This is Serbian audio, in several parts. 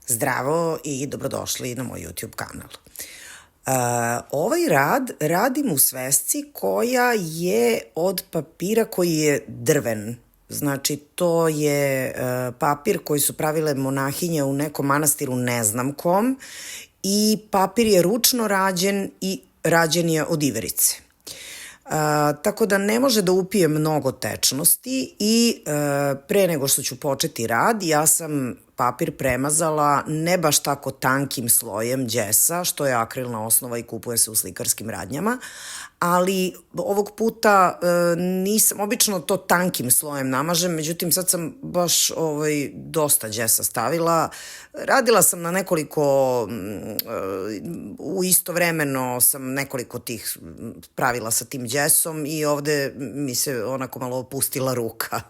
Zdravo i dobrodošli na moj YouTube kanal. Ovaj rad radim u svesci koja je od papira koji je drven. Znači, to je papir koji su pravile monahinje u nekom manastiru, ne znam kom, i papir je ručno rađen i rađen je od iverice. Tako da ne može da upije mnogo tečnosti i pre nego što ću početi rad, ja sam papir premazala ne baš tako tankim slojem đesa, što je akrilna osnova i kupuje se u slikarskim radnjama, ali ovog puta nisam, obično to tankim slojem namažem, međutim sad sam baš dosta đesa stavila. Radila sam na nekoliko, u istovremeno sam nekoliko tih pravila sa tim đesom i ovde mi se onako malo opustila ruka.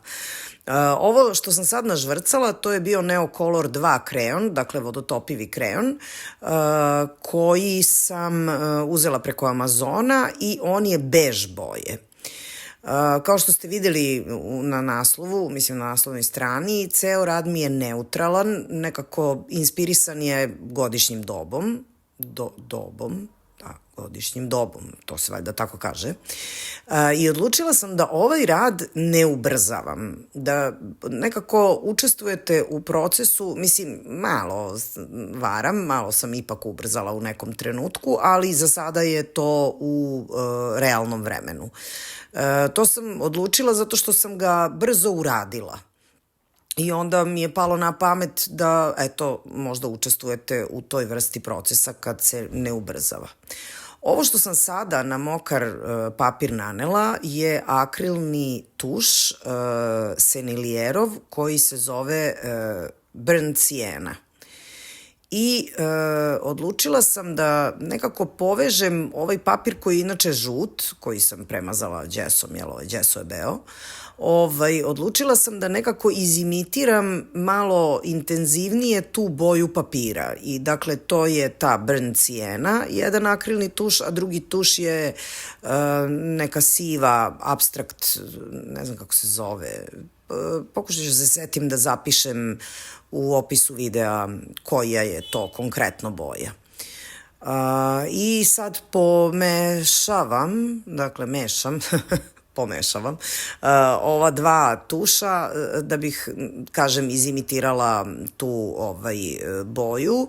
Ovo što sam sad nažvrcala, to je bio Neocolor 2 kreon, dakle vodotopivi kreon, koji sam uzela preko Amazona i on je bež boje. Kao što ste videli na naslovu, mislim na naslovnoj strani, ceo rad mi je neutralan, nekako inspirisan je godišnjim dobom, godišnjim dobom, to se valjda tako kaže. I odlučila sam da ovaj rad ne ubrzavam, da nekako učestvujete u procesu, mislim, malo varam, malo sam ipak ubrzala u nekom trenutku, ali za sada je to u realnom vremenu. To sam odlučila zato što sam ga brzo uradila. I onda mi je palo na pamet da, eto, možda učestvujete u toj vrsti procesa kad se ne ubrzava. Ovo što sam sada na mokar papir nanela je akrilni tuš Sennilierov koji se zove Burnt Sienna. I odlučila sam da nekako povežem ovaj papir koji je inače žut, koji sam premazala đesom, jer ovaj đeso je beo, odlučila sam da nekako izimitiram malo intenzivnije tu boju papira i dakle to je ta Burnt Sienna, jedan akrilni tuš, a drugi tuš je neka siva, abstrakt, ne znam kako se zove, pokušat ću se setim da zapišem u opisu videa koja je to konkretno boja. I sad pomešavam, dakle mešam, pomešavam ova dva tuša da bih, kažem, izimitirala tu boju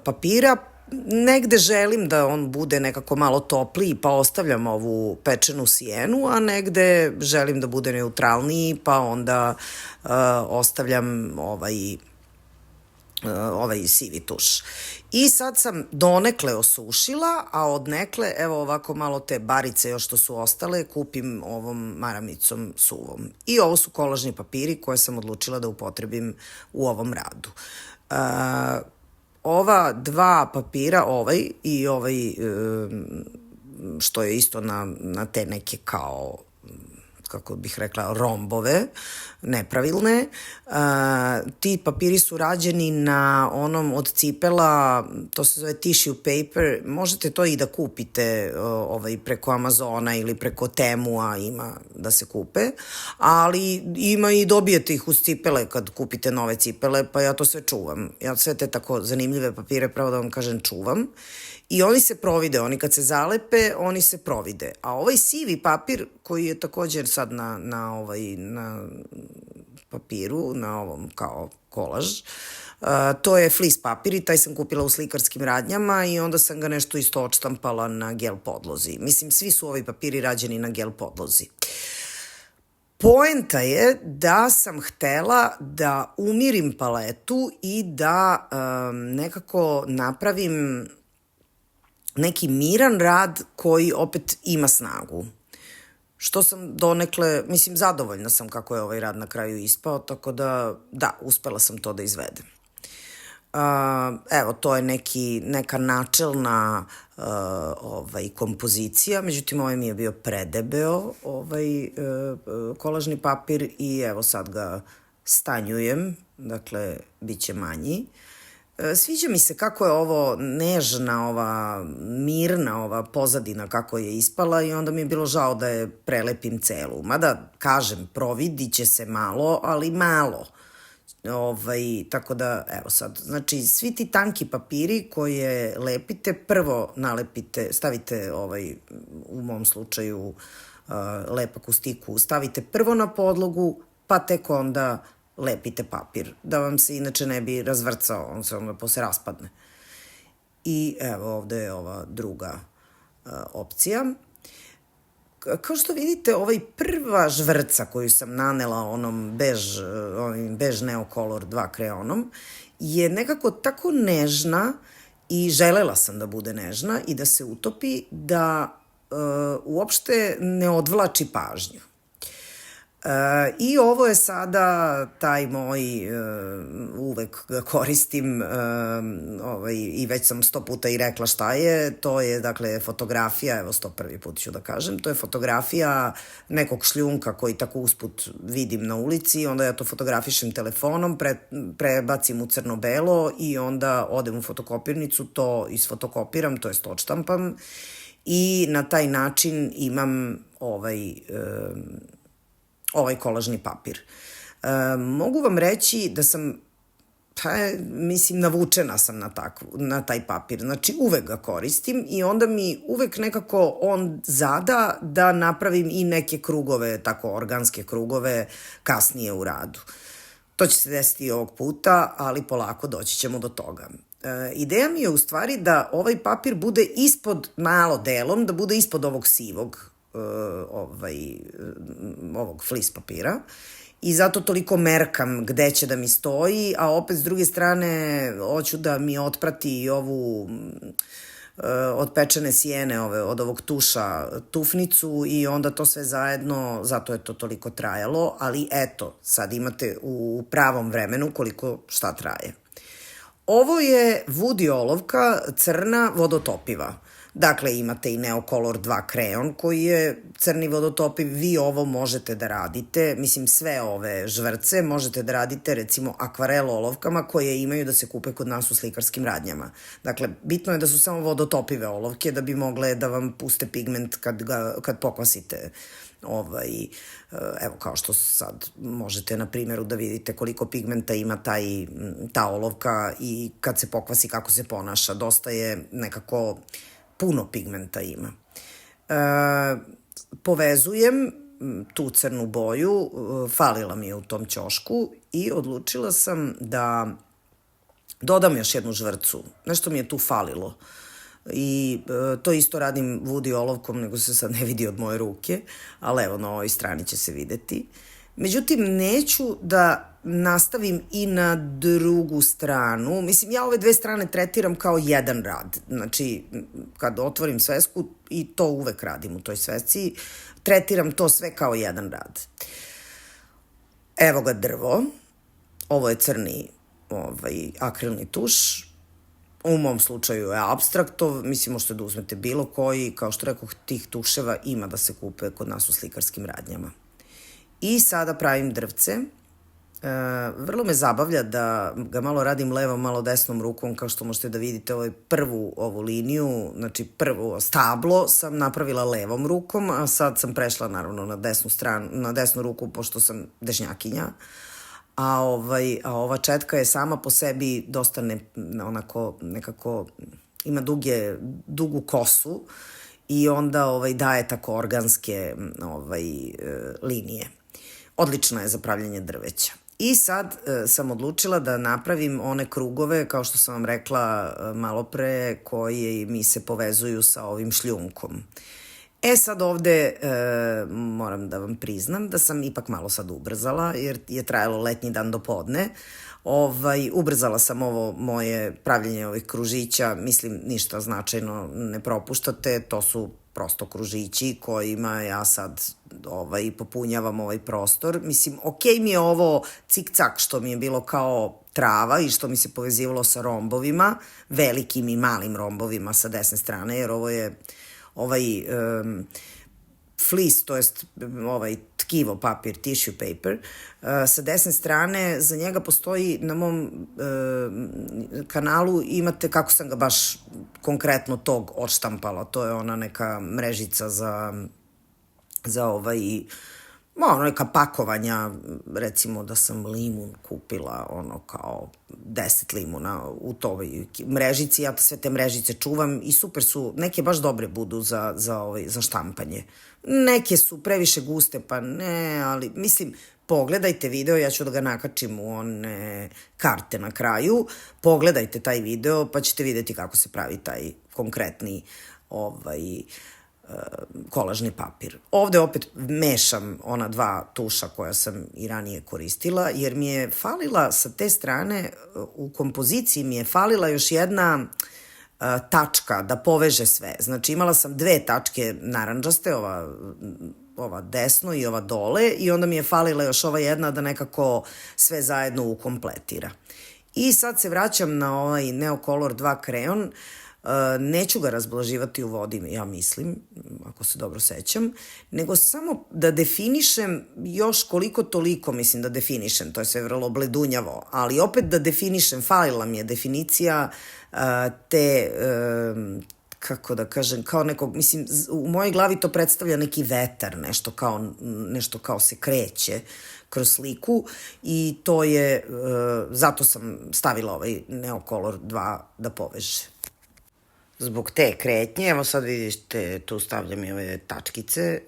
papira. Negde želim da on bude nekako malo topliji, pa ostavljam ovu pečenu sijenu, a negde želim da bude neutralniji, pa onda ostavljam ovaj sivi tuš. I sad sam donekle osušila, a odnekle, evo ovako malo te barice još što su ostale, kupim ovom maramicom suvom. I ovo su kolažni papiri koje sam odlučila da upotrebim u ovom radu. Ova dva papira, ovaj i ovaj što je isto na te neke kao, kako bih rekla, rombove, nepravilne. Ti papiri su rađeni na onom od cipela, to se zove tissue paper, možete to i da kupite preko Amazona ili preko Temua, ima da se kupe, ali ima i dobijete ih uz cipele kad kupite nove cipele, pa ja to sve čuvam. Ja sve te tako zanimljive papire, pravo da vam kažem, čuvam. I oni se provide, oni kad se zalepe, oni se provide. A ovaj sivi papir, koji je također sad na papiru, na ovom kao kolaž, to je flis papir i taj sam kupila u slikarskim radnjama i onda sam ga nešto isto odštampala na gel podlozi. Mislim, svi su ovi papiri rađeni na gel podlozi. Poenta je da sam htela da umirim paletu i da nekako napravim neki miran rad koji opet ima snagu. Što sam donekle, mislim, zadovoljna sam kako je ovaj rad na kraju ispao, tako da, uspela sam to da izvedem. Evo, to je neka načelna kompozicija, međutim, ovaj mi je bio predebeo, kolažni papir i evo sad ga stanjujem, dakle, bit će manji. Sviđa mi se kako je ovo nežna, ova mirna, ova pozadina kako je ispala i onda mi je bilo žao da je prelepim celu. Mada, kažem, providit će se malo, ali malo. Tako da, evo sad, znači svi ti tanki papiri koje lepite, prvo nalepite, stavite u mom slučaju lepak u stiku, stavite prvo na podlogu, pa tek onda lepite papir, da vam se inače ne bi razvrcao, on se onda posle raspadne. I evo ovde je ova druga opcija. Kao što vidite, prva žvrca koju sam nanela onom bež Neocolor 2 kreonom je nekako tako nežna i želela sam da bude nežna i da se utopi da uopšte ne odvlači pažnju. I ovo je sada taj moj, uvek ga koristim i već sam 100 puta i rekla šta je, to je dakle fotografija, evo 101. put ću da kažem, to je fotografija nekog šljunka koji tako usput vidim na ulici, onda ja to fotografišem telefonom, prebacim u crno-belo i onda odem u fotokopirnicu, to isfotokopiram, to jest odštampam i na taj način imam ovaj kolažni papir. Mogu vam reći da sam, navučena sam na taj papir. Znači, uvek ga koristim i onda mi uvek nekako on zada da napravim i neke krugove, tako organske krugove, kasnije u radu. To će se desiti i ovog puta, ali polako doći ćemo do toga. Ideja mi je u stvari da ovaj papir bude ispod, malo delom, da bude ispod ovog sivog, ovog flis papira i zato toliko merkam gde će da mi stoji, a opet s druge strane hoću da mi otprati i ovu od pečene sijene od ovog tuša tufnicu i onda to sve zajedno, zato je to toliko trajalo, ali eto, sad imate u pravom vremenu koliko šta traje. Ovo je Woody olovka, crna, vodotopiva. Dakle, imate i Neocolor 2 kreon koji je crni vodotopiv, vi ovo možete da radite, sve ove žvrce možete da radite recimo akvarel olovkama koje imaju da se kupe kod nas u slikarskim radnjama. Dakle, bitno je da su samo vodotopive olovke da bi mogle da vam puste pigment kad pokvasite. Evo kao što sad možete na primjeru da vidite koliko pigmenta ima ta olovka i kad se pokvasi kako se ponaša. Dosta je nekako puno pigmenta ima. Povezujem tu crnu boju, falila mi je u tom ćošku i odlučila sam da dodam još jednu žvrcu. Nešto mi je tu falilo. I to isto radim Woody olovkom, nego se sad ne vidi od moje ruke, ali evo na ovoj strani će se videti. Međutim, neću da nastavim i na drugu stranu. Ja ove dve strane tretiram kao jedan rad. Znači, kad otvorim svesku, i to uvek radim u toj svesci, tretiram to sve kao jedan rad. Evo ga drvo. Ovo je crni akrilni tuš. U mom slučaju je apstraktov, možete da uzmete bilo koji, kao što rekoh, tih tuševa ima da se kupe kod nas u slikarskim radnjama. I sada pravim drvce. Vrlo me zabavlja da ga malo radim levom, malo desnom rukom, kao što možete da vidite prvu ovu liniju, znači prvo stablo sam napravila levom rukom, a sad sam prešla naravno na desnu ruku, pošto sam dežnjakinja. A ova četka je sama po sebi dosta nekako ima dugu kosu i onda daje tako organske linije. Odlična je za pravljanje drveća. I sad sam odlučila da napravim one krugove, kao što sam vam rekla malo pre, koji mi se povezuju sa ovim šljunkom. Sad ovde moram da vam priznam da sam ipak malo sad ubrzala, jer je trajalo letnji dan do podne. Ubrzala sam ovo moje pravljenje ovih kružića, ništa značajno ne propuštate, to su prosto kružići kojima ja sad popunjavam ovaj prostor. Okej mi je ovo cik-cak što mi je bilo kao trava i što mi se povezivalo sa rombovima, velikim i malim rombovima sa desne strane, jer ovo je flis, to jest tkivo papir, tissue paper, sa desne strane, za njega postoji na mom kanalu, imate kako sam ga baš konkretno tog odštampala, to je ona neka mrežica za neka pakovanja, recimo da sam limun kupila, ono kao 10 limuna u toj mrežici, ja sve te mrežice čuvam i super su, neke baš dobre budu za štampanje. Neke su previše guste, pa ne, ali mislim, pogledajte video, ja ću da ga nakačim u one karte na kraju, pogledajte taj video pa ćete videti kako se pravi taj konkretni kolažni papir. Ovde opet mešam ona dva tuša koja sam i ranije koristila, jer mi je falila sa te strane, u kompoziciji mi je falila još jedna tačka da poveže sve. Znači imala sam dve tačke narandžaste, ova desno i ova dole, i onda mi je falila još ova jedna da nekako sve zajedno ukompletira. I sad se vraćam na ovaj Neocolor 2 kreon. Neću ga razblaživati u vodi, ja mislim, ako se dobro sećam, nego samo da definišem još koliko toliko, mislim da definišem, to je sve vrlo bledunjavo, ali opet da definišem, falila mi je definicija te, kako da kažem, kao nekog, mislim, u mojoj glavi to predstavlja neki vetar, nešto kao se kreće kroz sliku, i to je, zato sam stavila ovaj Neocolor 2 da poveže. Zbog te kretnje, evo sad vidite, tu stavljam i ove tačkice,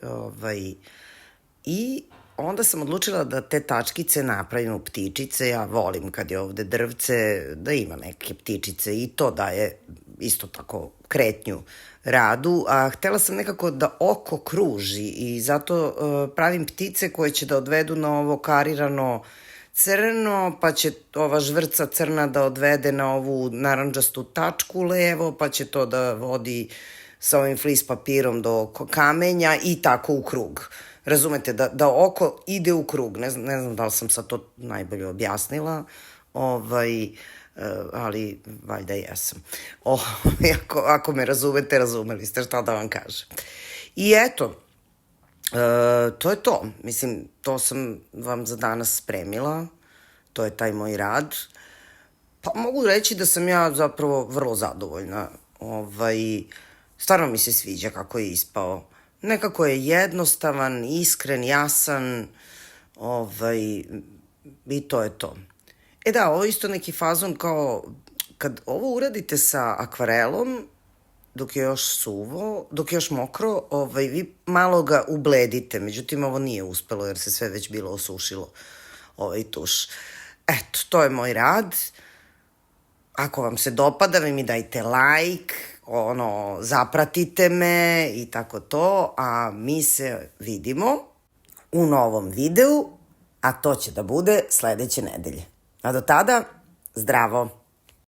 i onda sam odlučila da te tačkice napravim u ptičice. Ja volim kad je ovde drvce da ima neke ptičice i to daje isto tako kretnju radu, a htela sam nekako da oko kruži i zato pravim ptice koje će da odvedu na ovo karirano crno, pa će ova žvrca crna da odvede na ovu narandžastu tačku levo, pa će to da vodi sa ovim flis papirom do kamenja i tako u krug. Razumete, da oko ide u krug. Ne znam da li sam sad to najbolje objasnila, ali valjda jesam. Ako me razumete, razumeli ste, šta da vam kažem. I eto, to je to. Mislim, to sam vam za danas spremila. To je taj moj rad. Pa mogu reći da sam ja zapravo vrlo zadovoljna. Stvarno mi se sviđa kako je ispao. Nekako je jednostavan, iskren, jasan. I to je to. Da, ovo je isto neki fazon kao kad ovo uradite sa akvarelom, dok je još suvo, dok je još mokro, vi malo ga ubledite. Međutim, ovo nije uspelo jer se sve već bilo osušilo, tuš. Eto, to je moj rad. Ako vam se dopada, vi mi dajte like, zapratite me i tako to, a mi se vidimo u novom videu, a to će da bude sledeće nedelje. A do tada, zdravo!